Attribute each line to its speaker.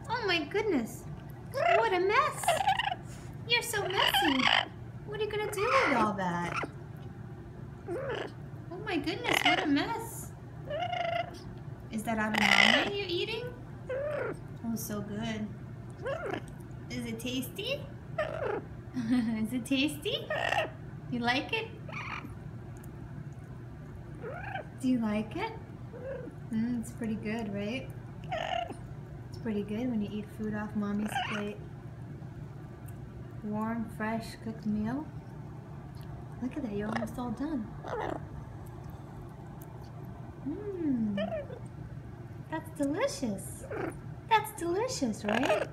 Speaker 1: Oh my goodness. What a mess. You're so messy. What are you gonna do with all that? Oh my goodness, what a mess. Is that edamame you're eating? Oh, so good. Is it tasty? Is it tasty? You like it? Do you like it? It's pretty good, right? It's pretty good when you eat food off mommy's plate. Warm, fresh, cooked meal. Look at that, you're almost all done. That's delicious. That's delicious, right?